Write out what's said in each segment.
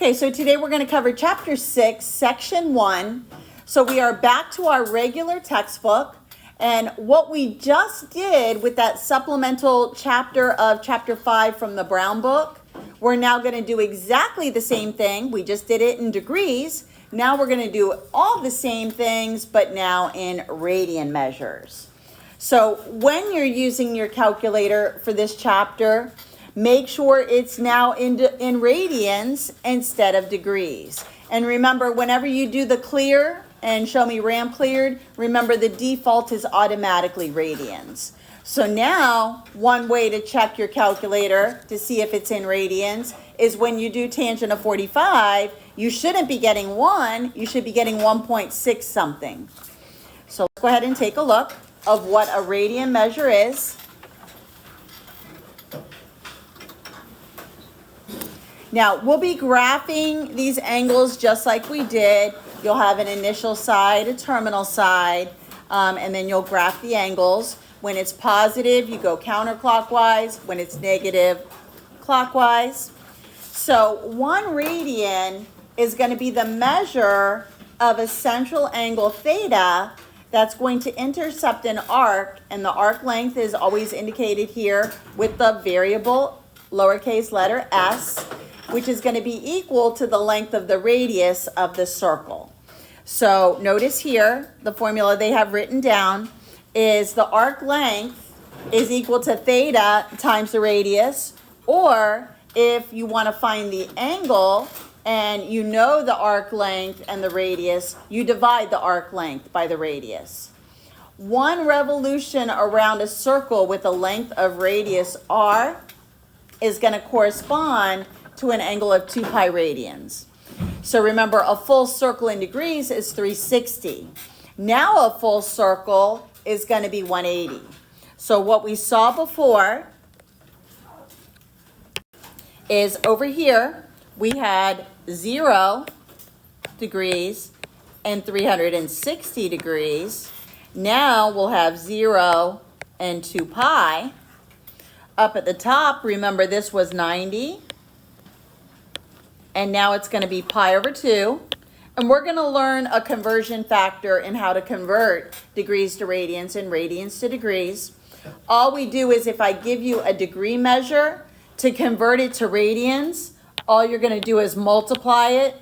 Okay, so today we're going to cover Chapter 6, Section 1. So we are back to our regular textbook. And what we just did with that supplemental chapter of Chapter 5 from the Brown book, we're now going to do exactly the same thing. We just did it in degrees. Now we're going to do all the same things, but now in radian measures. So when you're using your calculator for this chapter, make sure it's now in radians instead of degrees. And remember, whenever you do the clear and show me RAM cleared, remember the default is automatically radians. So now, one way to check your calculator to see if it's in radians is when you do tangent of 45, you shouldn't be getting 1, you should be getting 1.6 something. So let's go ahead and take a look of what a radian measure is. Now, we'll be graphing these angles just like we did. You'll have an initial side, a terminal side, and then you'll graph the angles. When it's positive, you go counterclockwise. When it's negative, clockwise. So 1 radian is going to be the measure of a central angle theta that's going to intercept an arc, and the arc length is always indicated here with the variable lowercase letter s, which is going to be equal to the length of the radius of the circle. So notice here, the formula they have written down is the arc length is equal to theta times the radius, or if you want to find the angle and you know the arc length and the radius, you divide the arc length by the radius. 1 revolution around a circle with a length of radius r is going to correspond to an angle of 2 pi radians. So remember, a full circle in degrees is 360. Now a full circle is going to be 180. So what we saw before is over here, we had 0 degrees and 360 degrees. Now we'll have 0 and 2 pi. Up at the top, remember this was 90. And now it's going to be pi over 2. And we're going to learn a conversion factor in how to convert degrees to radians and radians to degrees. All we do is if I give you a degree measure, to convert it to radians, all you're going to do is multiply it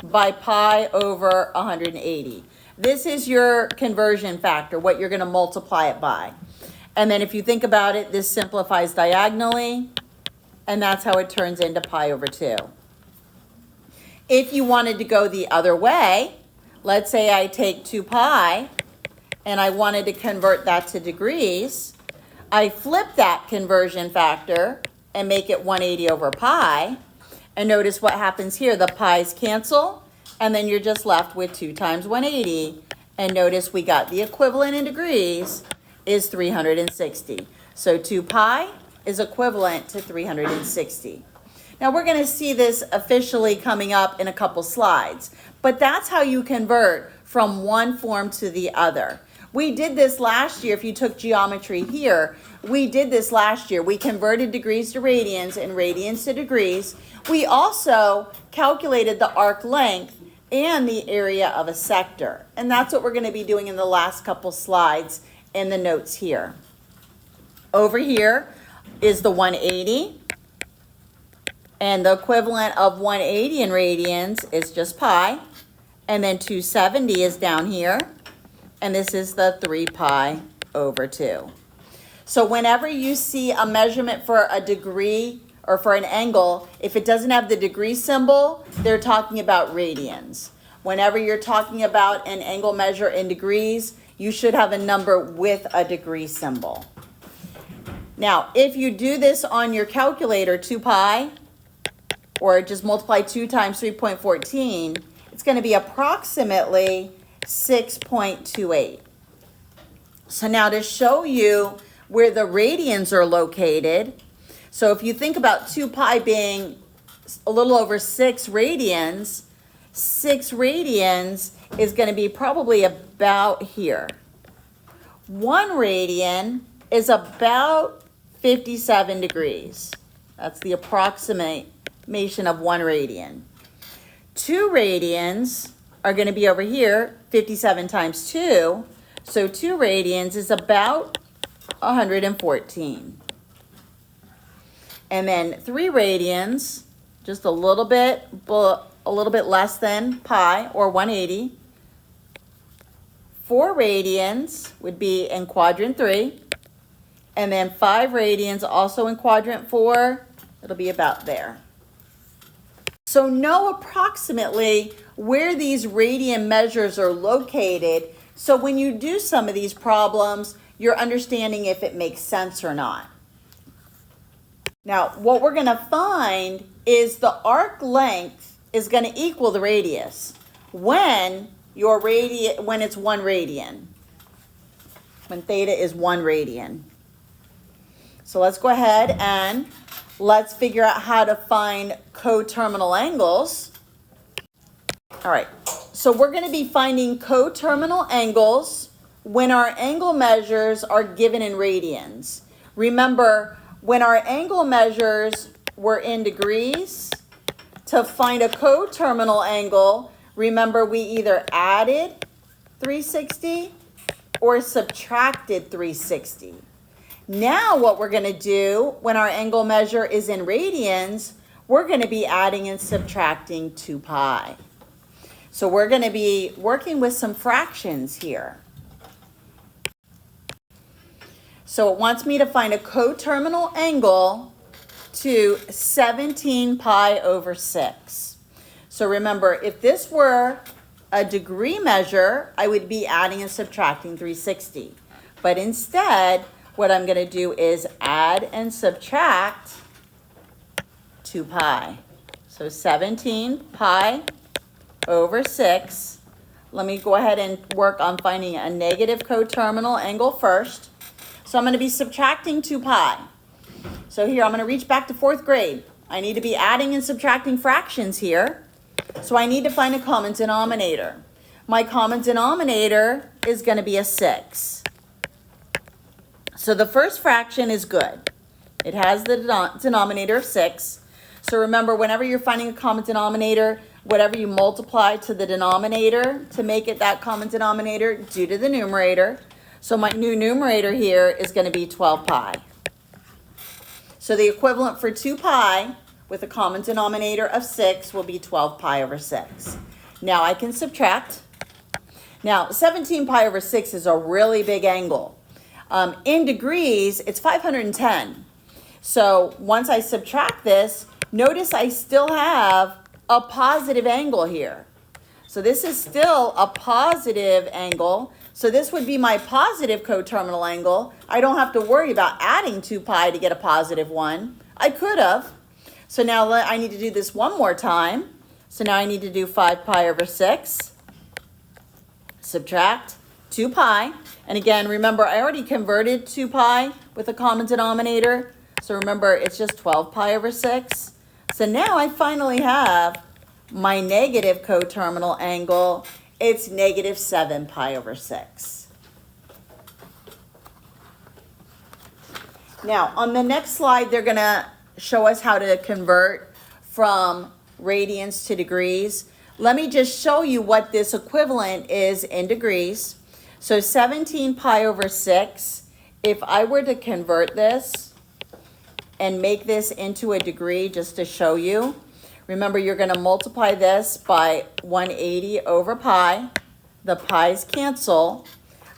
by pi over 180. This is your conversion factor, what you're going to multiply it by. And then if you think about it, this simplifies diagonally, and that's how it turns into pi over 2. If you wanted to go the other way, let's say I take 2 pi and I wanted to convert that to degrees, I flip that conversion factor and make it 180 over pi. And notice what happens here. The pi's cancel, and then you're just left with 2 times 180. And notice we got the equivalent in degrees is 360. So 2 pi is equivalent to 360. Now we're going to see this officially coming up in a couple slides, but that's how you convert from one form to the other. We did this last year. If you took geometry here, we did this last year. We converted degrees to radians and radians to degrees. We also calculated the arc length and the area of a sector, and that's what we're going to be doing in the last couple slides in the notes here. Over here is the 180. And the equivalent of 180 in radians is just pi. And then 270 is down here. And this is the 3 pi over 2. So whenever you see a measurement for a degree or for an angle, if it doesn't have the degree symbol, they're talking about radians. Whenever you're talking about an angle measure in degrees, you should have a number with a degree symbol. Now, if you do this on your calculator, 2 pi, or just multiply 2 times 3.14, it's going to be approximately 6.28. So now to show you where the radians are located, so if you think about 2 pi being a little over 6 radians, 6 radians is going to be probably about here. 1 radian is about 57 degrees. That's the approximation of 1 radian. 2 radians are going to be over here, 57 times 2. So 2 radians is about 114. And then 3 radians, just a little bit less than pi, or 180. 4 radians would be in quadrant 3. And then 5 radians also in quadrant 4. It'll be about there. So know approximately where these radian measures are located, so when you do some of these problems, you're understanding if it makes sense or not. Now, what we're going to find is the arc length is going to equal the radius when it's 1 radian. When theta is 1 radian. So let's go ahead and let's figure out how to find coterminal angles. All right, so we're going to be finding coterminal angles when our angle measures are given in radians. Remember, when our angle measures were in degrees, to find a coterminal angle, remember we either added 360 or subtracted 360. Now what we're going to do when our angle measure is in radians, we're going to be adding and subtracting 2 pi. So we're going to be working with some fractions here. So it wants me to find a coterminal angle to 17 pi over 6. So remember, if this were a degree measure, I would be adding and subtracting 360. But instead, what I'm going to do is add and subtract 2 pi. So 17 pi over 6. Let me go ahead and work on finding a negative coterminal angle first. So I'm going to be subtracting 2 pi. So here I'm going to reach back to 4th grade. I need to be adding and subtracting fractions here. So I need to find a common denominator. My common denominator is going to be a 6. So the first fraction is good. It has the denominator of 6. So remember, whenever you're finding a common denominator, whatever you multiply to the denominator to make it that common denominator, do to the numerator. So my new numerator here is going to be 12 pi. So the equivalent for 2 pi with a common denominator of 6 will be 12 pi over 6. Now I can subtract. Now 17 pi over 6 is a really big angle. In degrees, it's 510. So once I subtract this, notice I still have a positive angle here. So this is still a positive angle. So this would be my positive coterminal angle. I don't have to worry about adding 2 pi to get a positive one. I could have. So now I need to do this one more time. So now I need to do 5 pi over 6. Subtract 2 pi. And again, remember, I already converted 2 pi with a common denominator. So remember, it's just 12 pi over 6. So now I finally have my negative coterminal angle. It's negative 7 pi over 6. Now, on the next slide, they're going to show us how to convert from radians to degrees. Let me just show you what this equivalent is in degrees. So 17 pi over 6, if I were to convert this and make this into a degree just to show you, remember you're going to multiply this by 180 over pi. The pi's cancel.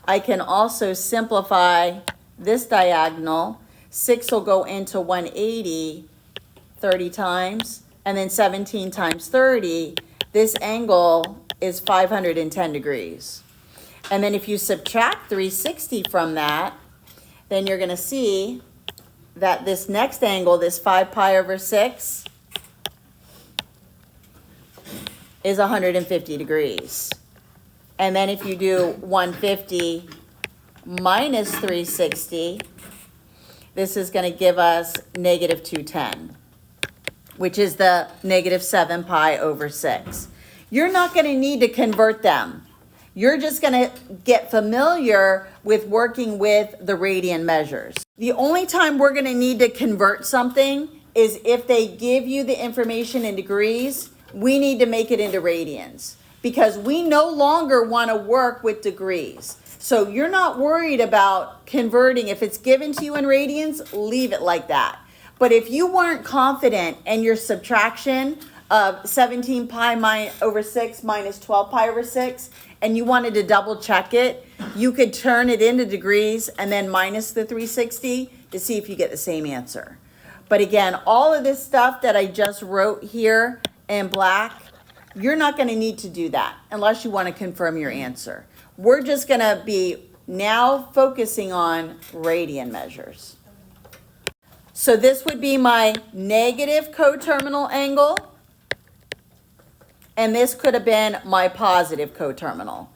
I can also simplify this diagonal. 6 will go into 180 30 times, and then 17 times 30. This angle is 510 degrees. And then if you subtract 360 from that, then you're going to see that this next angle, this 5 pi over 6, is 150 degrees. And then if you do 150 minus 360, this is going to give us negative 210, which is the negative 7 pi over 6. You're not going to need to convert them. You're just going to get familiar with working with the radian measures. The only time we're going to need to convert something is if they give you the information in degrees, we need to make it into radians because we no longer want to work with degrees. So you're not worried about converting. If it's given to you in radians, leave it like that. But if you weren't confident in your subtraction of 17 pi over 6 minus 12 pi over 6, and you wanted to double check it, you could turn it into degrees and then minus the 360 to see if you get the same answer. But again, all of this stuff that I just wrote here in black, you're not going to need to do that unless you want to confirm your answer. We're just going to be now focusing on radian measures. So this would be my negative coterminal angle, and this could have been my positive coterminal.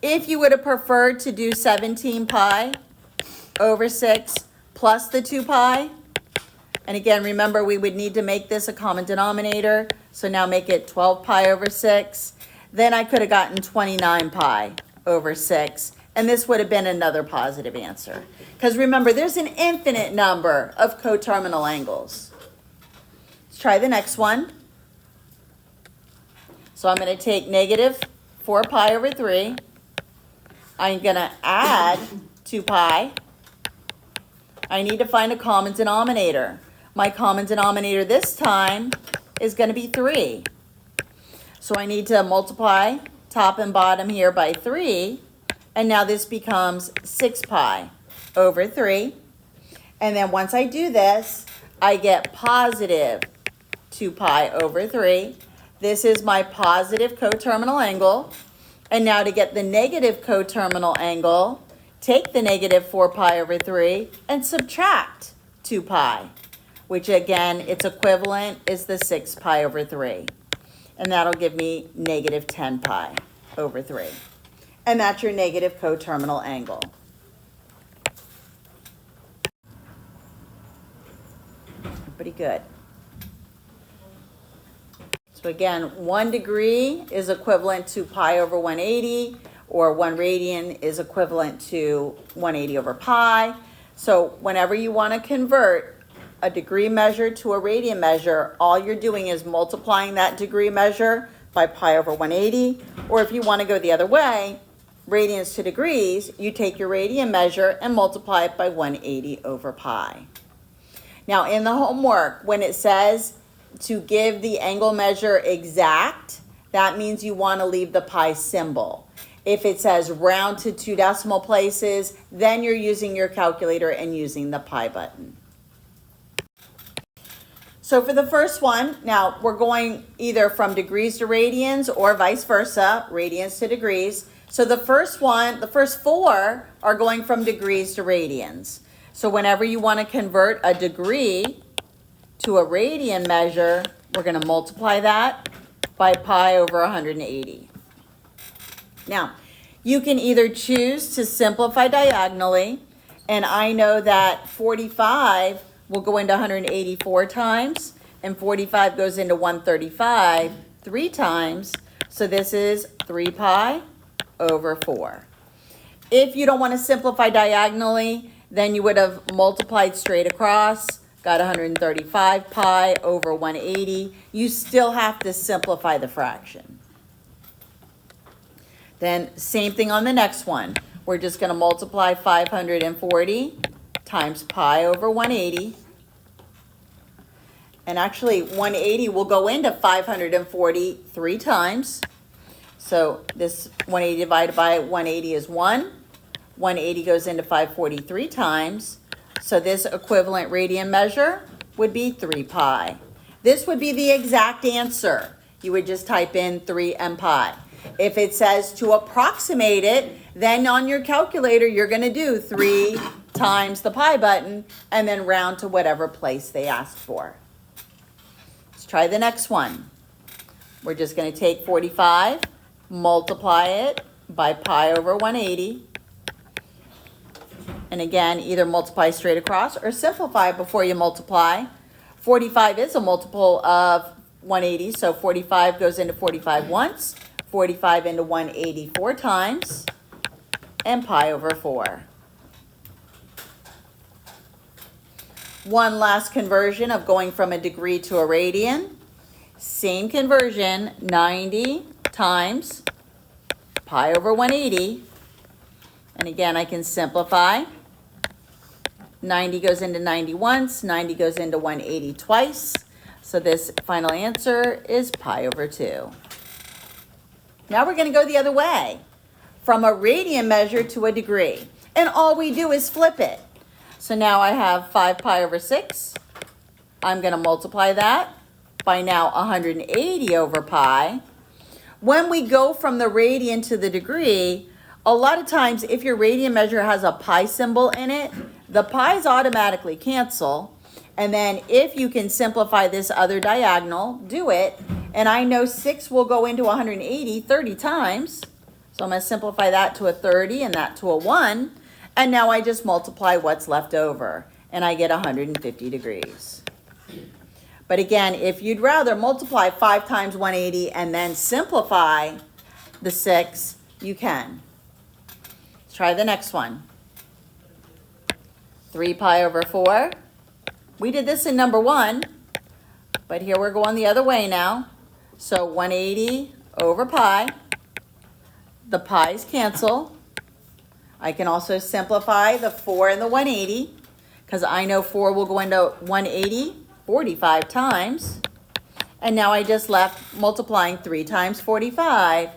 If you would have preferred to do 17 pi over 6 plus the 2 pi, and again, remember we would need to make this a common denominator, so now make it 12 pi over 6, then I could have gotten 29 pi over 6, and this would have been another positive answer. Because remember, there's an infinite number of coterminal angles. Let's try the next one. So I'm going to take negative 4 pi over 3. I'm going to add 2 pi. I need to find a common denominator. My common denominator this time is going to be 3. So I need to multiply top and bottom here by 3. And now this becomes 6 pi over 3. And then once I do this, I get positive 2 pi over 3. This is my positive coterminal angle. And now to get the negative coterminal angle, take the negative 4 pi over 3 and subtract 2 pi, which again, its equivalent is the 6 pi over 3. And that'll give me negative 10 pi over 3. And that's your negative coterminal angle. Pretty good. So again, 1 degree is equivalent to pi over 180, or 1 radian is equivalent to 180 over pi. So whenever you want to convert a degree measure to a radian measure, all you're doing is multiplying that degree measure by pi over 180. Or if you want to go the other way, radians to degrees, you take your radian measure and multiply it by 180 over pi. Now in the homework, when it says to give the angle measure exact, that means you want to leave the pi symbol. If it says round to 2 decimal places, then you're using your calculator and using the pi button. So for the first one, now we're going either from degrees to radians or vice versa, radians to degrees. So the first one, the first 4 are going from degrees to radians. So whenever you want to convert a degree to a radian measure, we're going to multiply that by pi over 180. Now, you can either choose to simplify diagonally, and I know that 45 will go into 184 times, and 45 goes into 135 3 times, so this is 3 pi over 4. If you don't want to simplify diagonally, then you would have multiplied straight across, got 135 pi over 180. You still have to simplify the fraction. Then same thing on the next one. We're just going to multiply 540 times pi over 180. And actually 180 will go into 540 3 times. So this 180 divided by 180 is 1. 180 goes into 543 times. So this equivalent radian measure would be 3 pi. This would be the exact answer. You would just type in 3 and pi. If it says to approximate it, then on your calculator, you're going to do 3 times the pi button and then round to whatever place they asked for. Let's try the next one. We're just going to take 45, multiply it by pi over 180. And again, either multiply straight across or simplify before you multiply. 45 is a multiple of 180, so 45 goes into 45 once, 45 into 180 4 times, and pi over 4. One last conversion of going from a degree to a radian. Same conversion, 90 times pi over 180. And again, I can simplify. 90 goes into 90 once, 90 goes into 180 twice. So this final answer is pi over 2. Now we're going to go the other way, from a radian measure to a degree. And all we do is flip it. So now I have 5 pi over 6. I'm going to multiply that by now 180 over pi. When we go from the radian to the degree, a lot of times if your radian measure has a pi symbol in it, the pi's automatically cancel. And then if you can simplify this other diagonal, do it. And I know 6 will go into 180 30 times. So I'm going to simplify that to a 30 and that to a 1. And now I just multiply what's left over. And I get 150 degrees. But again, if you'd rather multiply 5 times 180 and then simplify the 6, you can. Let's try the next one. 3 pi over 4. We did this in number 1, but here we're going the other way now. So 180 over pi. The pi's cancel. I can also simplify the 4 and the 180 because I know 4 will go into 180 45 times. And now I just left multiplying 3 times 45,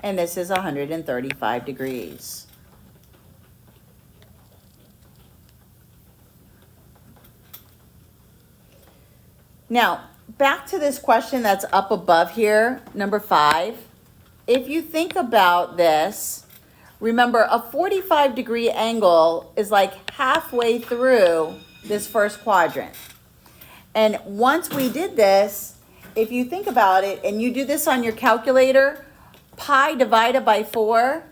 and this is 135 degrees. Now, back to this question that's up above here, number 5. If you think about this, remember a 45-degree angle is like halfway through this first quadrant. And once we did this, if you think about it and you do this on your calculator, pi divided by 4,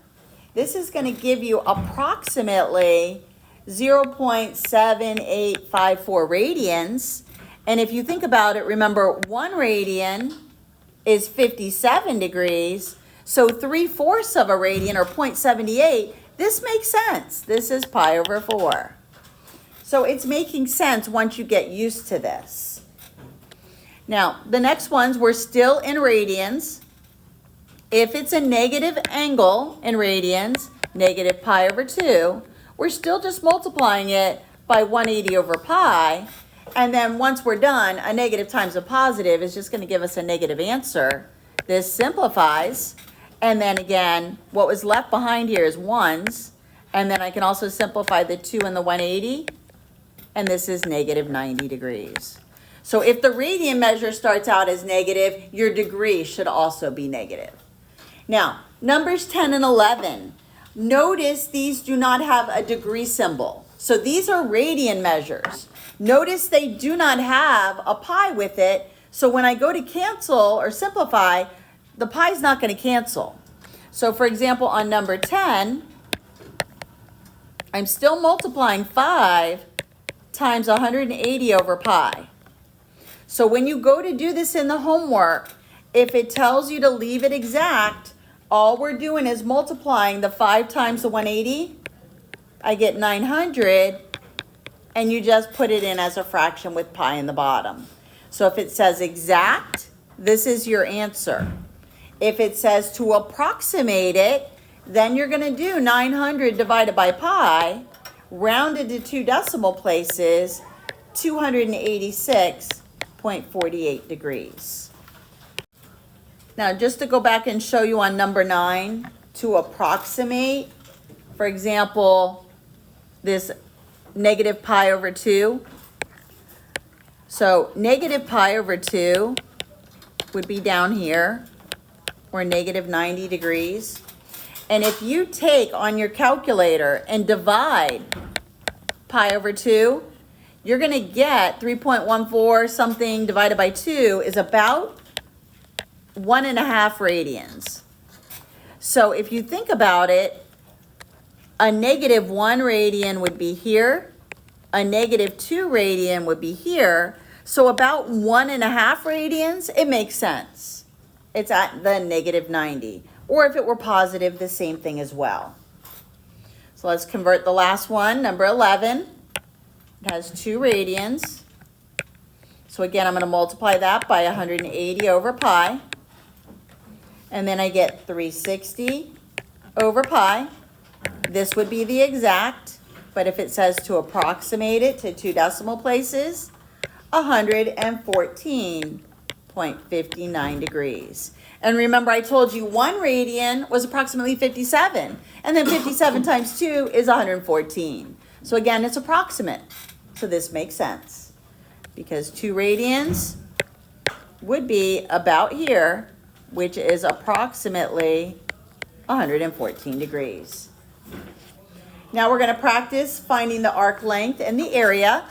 this is going to give you approximately 0.7854 radians. And if you think about it, remember 1 radian is 57 degrees. So 3/4 of a radian, or 0.78, this makes sense. This is pi over 4. So it's making sense once you get used to this. Now, the next ones, we're still in radians. If it's a negative angle in radians, negative pi over 2, we're still just multiplying it by 180 over pi. And then once we're done, a negative times a positive is just going to give us a negative answer. This simplifies. And then again, what was left behind here is 1s. And then I can also simplify the 2 and the 180. And this is negative 90 degrees. So if the radian measure starts out as negative, your degree should also be negative. Now, numbers 10 and 11. Notice these do not have a degree symbol. So these are radian measures. Notice they do not have a pi with it. So when I go to cancel or simplify, the pi is not going to cancel. So for example, on number 10, I'm still multiplying 5 times 180 over pi. So when you go to do this in the homework, if it tells you to leave it exact, all we're doing is multiplying the 5 times the 180. I get 900, and you just put it in as a fraction with pi in the bottom. So if it says exact, this is your answer. If it says to approximate it, then you're going to do 900 divided by pi, rounded to 2 decimal places, 286.48 degrees. Now, just to go back and show you on number 9, to approximate, for example, this negative pi over 2. So negative pi over 2 would be down here, or negative 90 degrees. And if you take on your calculator and divide pi over 2, you're going to get 3.14 something divided by 2 is about 1.5 radians. So if you think about it, a negative 1 radian would be here, a negative 2 radian would be here. So about 1.5 radians, it makes sense. It's at the negative 90. Or if it were positive, the same thing as well. So let's convert the last one, number 11. It has 2 radians. So again, I'm going to multiply that by 180 over pi. And then I get 360 over pi. This would be the exact, but if it says to approximate it to 2 decimal places, 114.59 degrees. And remember, I told you 1 radian was approximately 57, and then 57 times 2 is 114. So again, it's approximate. So this makes sense, because 2 radians would be about here, which is approximately 114 degrees. Now we're going to practice finding the arc length and the area.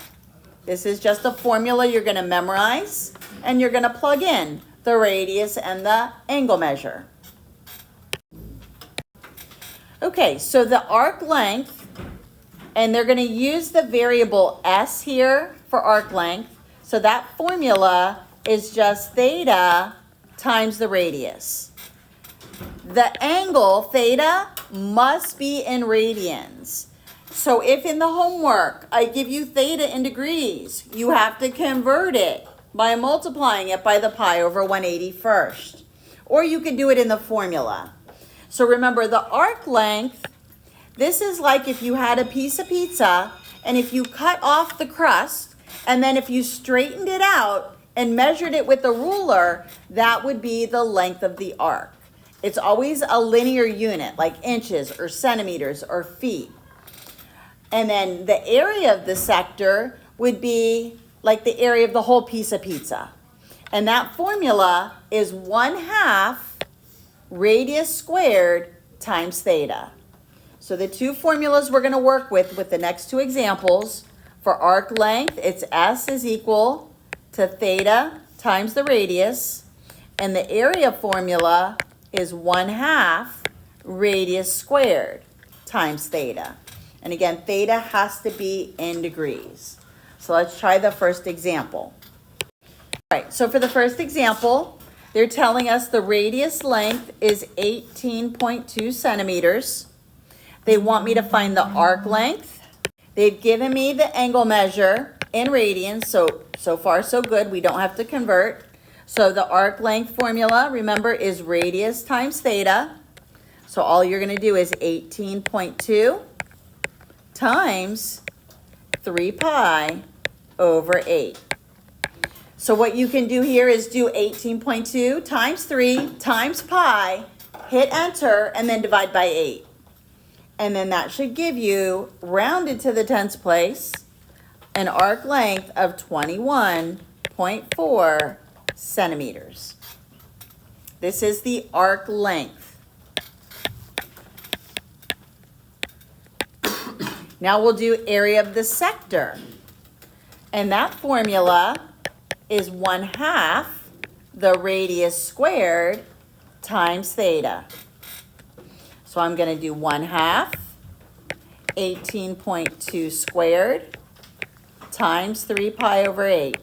This is just a formula you're going to memorize, and you're going to plug in the radius and the angle measure. Okay, so the arc length, and they're going to use the variable s here for arc length. So that formula is just theta times the radius. The angle, theta, must be in radians. So if in the homework I give you theta in degrees, you have to convert it by multiplying it by the pi over 180 first. Or you could do it in the formula. So remember, the arc length, this is like if you had a piece of pizza, and if you cut off the crust, and then if you straightened it out and measured it with a ruler, that would be the length of the arc. It's always a linear unit, like inches or centimeters or feet. And then the area of the sector would be like the area of the whole piece of pizza. And that formula is 1/2 radius squared times theta. So the two formulas we're going to work with the next two examples, for arc length, it's S is equal to theta times the radius. And the area formula is 1/2 radius squared times theta. And again, theta has to be in degrees. So let's try the first example. All right, so for the first example, they're telling us the radius length is 18.2 centimeters. They want me to find the arc length. They've given me the angle measure in radians, so far so good. We don't have to convert. So the arc length formula, remember, is radius times theta. So all you're going to do is 18.2 times 3 pi over 8. So what you can do here is do 18.2 times 3 times pi, hit enter, and then divide by 8. And then that should give you, rounded to the tenths place, an arc length of 21.4 centimeters. This is the arc length. Now we'll do area of the sector. And that formula is 1/2 the radius squared times theta. So I'm going to do 1/2 18.2 squared times 3 pi over 8.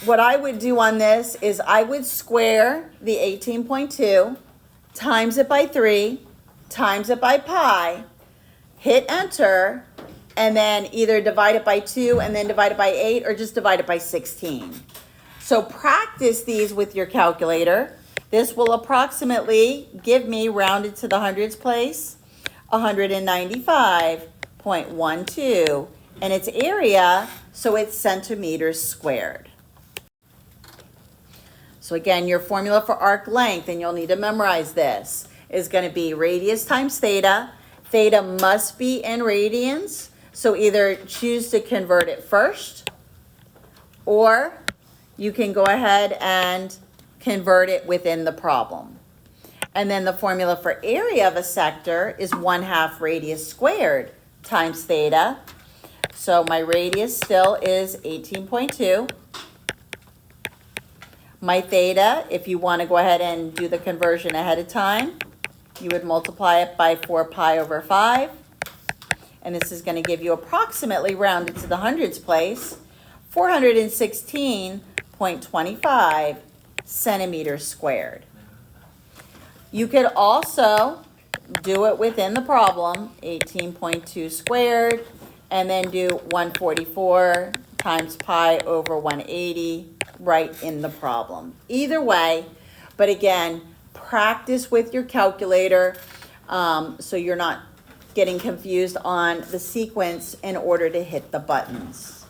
What I would do on this is I would square the 18.2, times it by 3, times it by pi, hit enter, and then either divide it by 2 and then divide it by 8, or just divide it by 16. So practice these with your calculator. This will approximately give me, rounded to the hundreds place, 195.12, and its area, so it's centimeters squared. So again, your formula for arc length, and you'll need to memorize this, is going to be radius times theta. Theta must be in radians, so either choose to convert it first, or you can go ahead and convert it within the problem. And then the formula for area of a sector is 1/2 radius squared times theta. So my radius still is 18.2. My theta, if you want to go ahead and do the conversion ahead of time, you would multiply it by 4 pi over 5. And this is going to give you approximately, rounded to the hundreds place, 416.25 centimeters squared. You could also do it within the problem, 18.2 squared, and then do 144 times pi over 180 right in the problem. Either way, but again, practice with your calculator so you're not getting confused on the sequence in order to hit the buttons.